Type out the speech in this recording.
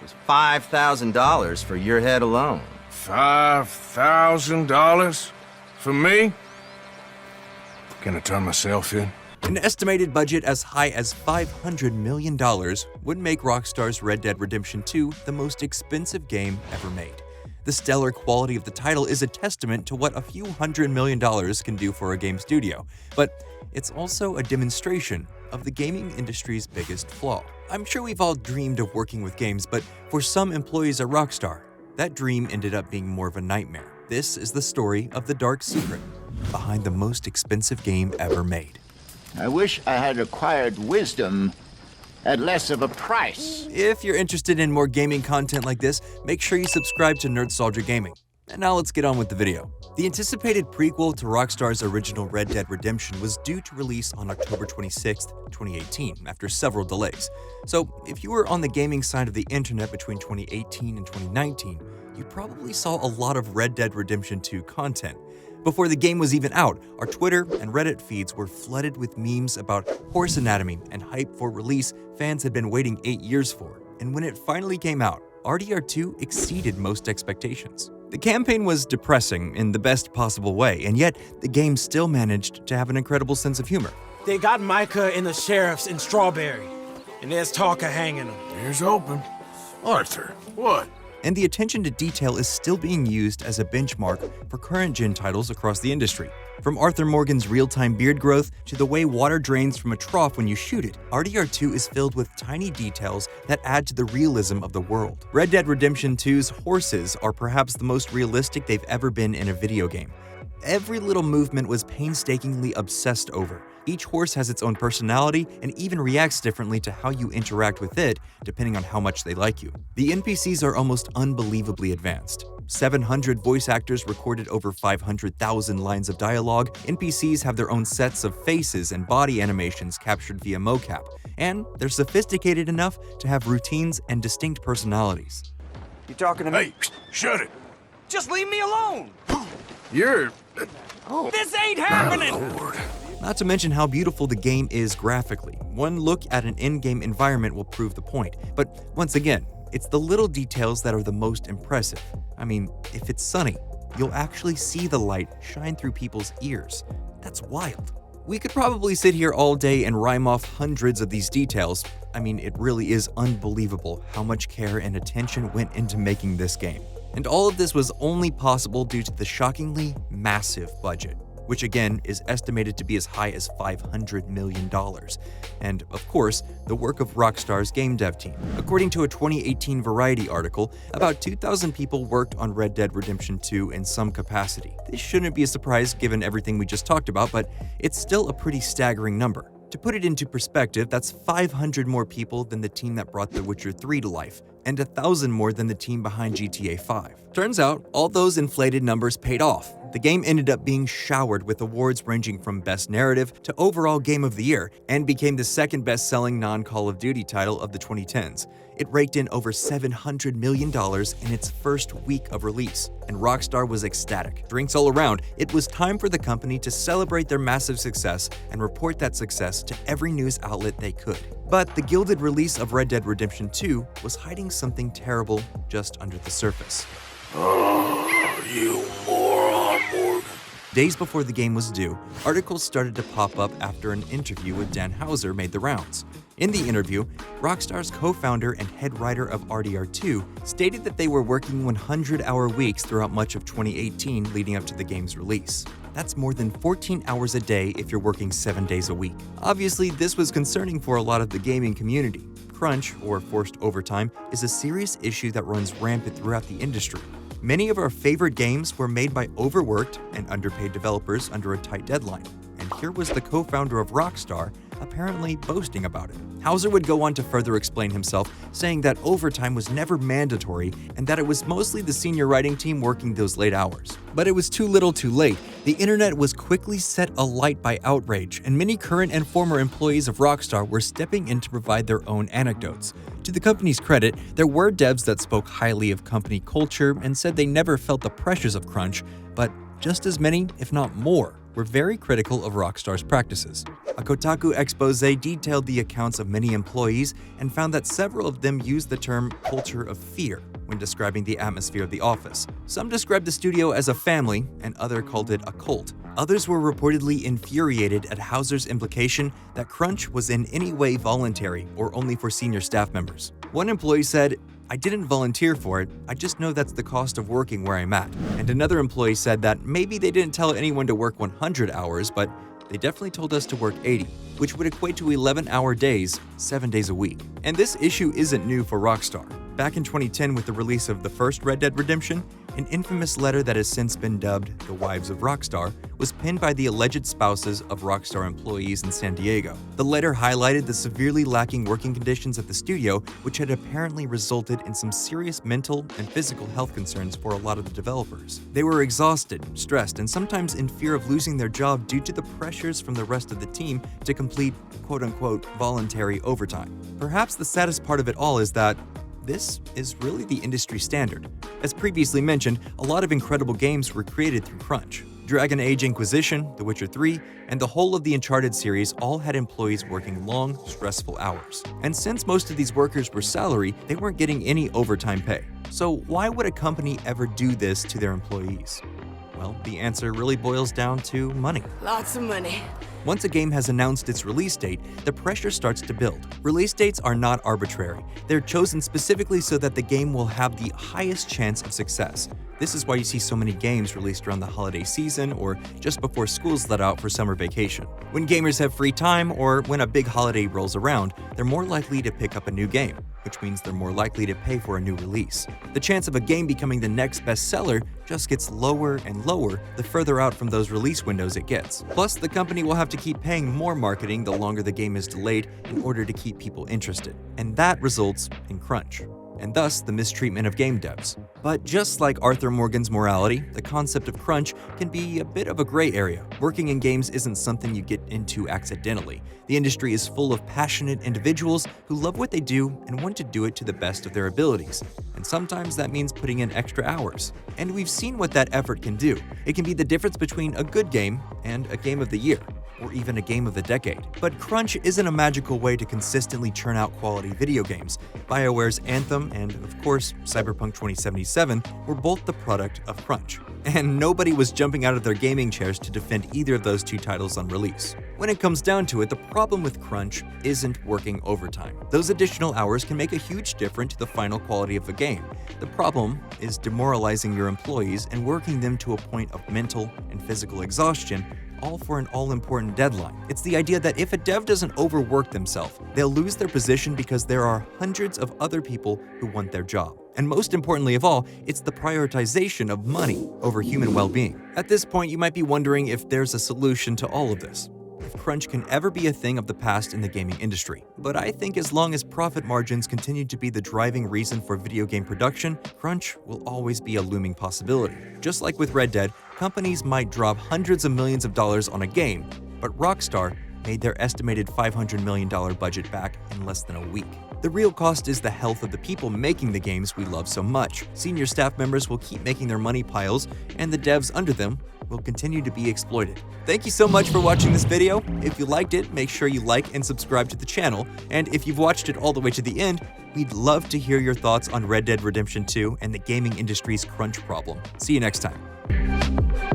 was $5,000 for your head alone. $5,000? For me? Can I turn myself in? An estimated budget as high as $500 million would make Rockstar's Red Dead Redemption 2 the most expensive game ever made. The stellar quality of the title is a testament to what a few $100 million can do for a game studio, but it's also a demonstration of the gaming industry's biggest flaw. I'm sure we've all dreamed of working with games, but for some employees at Rockstar, that dream ended up being more of a nightmare. This is the story of the dark secret behind the most expensive game ever made. I wish I had acquired wisdom at less of a price. If you're interested in more gaming content like this, make sure you subscribe to Nerdstalgic Gaming. And now let's get on with the video. The anticipated prequel to Rockstar's original Red Dead Redemption was due to release on October 26, 2018, after several delays. So if you were on the gaming side of the internet between 2018 and 2019, you probably saw a lot of Red Dead Redemption 2 content. Before the game was even out, our Twitter and Reddit feeds were flooded with memes about horse anatomy and hype for release fans had been waiting 8 years for. And when it finally came out, RDR2 exceeded most expectations. The campaign was depressing in the best possible way, and yet the game still managed to have an incredible sense of humor. They got Micah and the sheriffs in Strawberry, and there's talk of hanging them. Ears open. Arthur, what? And the attention to detail is still being used as a benchmark for current-gen titles across the industry. From Arthur Morgan's real-time beard growth to the way water drains from a trough when you shoot it, RDR2 is filled with tiny details that add to the realism of the world. Red Dead Redemption 2's horses are perhaps the most realistic they've ever been in a video game. Every little movement was painstakingly obsessed over. Each horse has its own personality and even reacts differently to how you interact with it, depending on how much they like you. The NPCs are almost unbelievably advanced. 700 voice actors recorded over 500,000 lines of dialogue. NPCs have their own sets of faces and body animations captured via mocap, and they're sophisticated enough to have routines and distinct personalities. You talking to me? Hey, shut it. Just leave me alone! You're... This ain't happening! Lord. Not to mention how beautiful the game is graphically. One look at an in-game environment will prove the point. But once again, it's the little details that are the most impressive. I mean, if it's sunny, you'll actually see the light shine through people's ears. That's wild. We could probably sit here all day and rhyme off hundreds of these details. I mean, it really is unbelievable how much care and attention went into making this game. And all of this was only possible due to the shockingly massive budget, which again is estimated to be as high as $500 million. And of course, the work of Rockstar's game dev team. According to a 2018 Variety article, about 2,000 people worked on Red Dead Redemption 2 in some capacity. This shouldn't be a surprise given everything we just talked about, but it's still a pretty staggering number. To put it into perspective, that's 500 more people than the team that brought The Witcher 3 to life, and 1,000 more than the team behind GTA 5. Turns out, all those inflated numbers paid off. The game ended up being showered with awards ranging from Best Narrative to Overall Game of the Year, and became the second best-selling non-Call of Duty title of the 2010s. It raked in over $700 million in its first week of release, and Rockstar was ecstatic. Drinks all around, it was time for the company to celebrate their massive success and report that success to every news outlet they could. But the gilded release of Red Dead Redemption 2 was hiding something terrible just under the surface. Oh, you moron, Morgan. Days before the game was due, articles started to pop up after an interview with Dan Houser made the rounds. In the interview, Rockstar's co-founder and head writer of RDR2 stated that they were working 100-hour weeks throughout much of 2018 leading up to the game's release. That's more than 14 hours a day if you're working 7 days a week. Obviously, this was concerning for a lot of the gaming community. Crunch, or forced overtime, is a serious issue that runs rampant throughout the industry. Many of our favorite games were made by overworked and underpaid developers under a tight deadline. And here was the co-founder of Rockstar apparently boasting about it. Houser would go on to further explain himself, saying that overtime was never mandatory and that it was mostly the senior writing team working those late hours. But it was too little too late. The internet was quickly set alight by outrage, and many current and former employees of Rockstar were stepping in to provide their own anecdotes. To the company's credit, there were devs that spoke highly of company culture and said they never felt the pressures of crunch, but just as many, if not more, were very critical of Rockstar's practices. A Kotaku expose detailed the accounts of many employees and found that several of them used the term culture of fear when describing the atmosphere of the office. Some described the studio as a family, and others called it a cult. Others were reportedly infuriated at Hauser's implication that crunch was in any way voluntary or only for senior staff members. One employee said, "I didn't volunteer for it, I just know that's the cost of working where I'm at." And another employee said that maybe they didn't tell anyone to work 100 hours, but they definitely told us to work 80, which would equate to 11-hour days, 7 days a week. And this issue isn't new for Rockstar. Back in 2010, with the release of the first Red Dead Redemption, an infamous letter that has since been dubbed the Wives of Rockstar was penned by the alleged spouses of Rockstar employees in San Diego. The letter highlighted the severely lacking working conditions at the studio, which had apparently resulted in some serious mental and physical health concerns for a lot of the developers. They were exhausted, stressed, and sometimes in fear of losing their job due to the pressures from the rest of the team to complete quote-unquote voluntary overtime. Perhaps the saddest part of it all is that this is really the industry standard. As previously mentioned, a lot of incredible games were created through crunch. Dragon Age Inquisition, The Witcher 3, and the whole of the Uncharted series all had employees working long, stressful hours. And since most of these workers were salary, they weren't getting any overtime pay. So why would a company ever do this to their employees? Well, the answer really boils down to money. Lots of money. Once a game has announced its release date, the pressure starts to build. Release dates are not arbitrary. They're chosen specifically so that the game will have the highest chance of success. This is why you see so many games released around the holiday season or just before school's let out for summer vacation. When gamers have free time or when a big holiday rolls around, they're more likely to pick up a new game, which means they're more likely to pay for a new release. The chance of a game becoming the next bestseller just gets lower and lower the further out from those release windows it gets. Plus, the company will have to keep paying more marketing the longer the game is delayed in order to keep people interested. And that results in crunch, and thus the mistreatment of game devs. But just like Arthur Morgan's morality, the concept of crunch can be a bit of a gray area. Working in games isn't something you get into accidentally. The industry is full of passionate individuals who love what they do and want to do it to the best of their abilities. And sometimes that means putting in extra hours. And we've seen what that effort can do. It can be the difference between a good game and a game of the year, or even a game of the decade. But crunch isn't a magical way to consistently churn out quality video games. BioWare's Anthem and, of course, Cyberpunk 2077 were both the product of crunch. And nobody was jumping out of their gaming chairs to defend either of those two titles on release. When it comes down to it, the problem with crunch isn't working overtime. Those additional hours can make a huge difference to the final quality of a game. The problem is demoralizing your employees and working them to a point of mental and physical exhaustion, all for an all-important deadline. It's the idea that if a dev doesn't overwork themselves, they'll lose their position because there are hundreds of other people who want their job. And most importantly of all, it's the prioritization of money over human well-being. At this point, you might be wondering if there's a solution to all of this. If crunch can ever be a thing of the past in the gaming industry. But I think as long as profit margins continue to be the driving reason for video game production, crunch will always be a looming possibility. Just like with Red Dead, companies might drop hundreds of millions of dollars on a game, but Rockstar made their estimated $500 million budget back in less than a week. The real cost is the health of the people making the games we love so much. Senior staff members will keep making their money piles, and the devs under them will continue to be exploited. Thank you so much for watching this video. If you liked it, make sure you like and subscribe to the channel. And if you've watched it all the way to the end, we'd love to hear your thoughts on Red Dead Redemption 2 and the gaming industry's crunch problem. See you next time.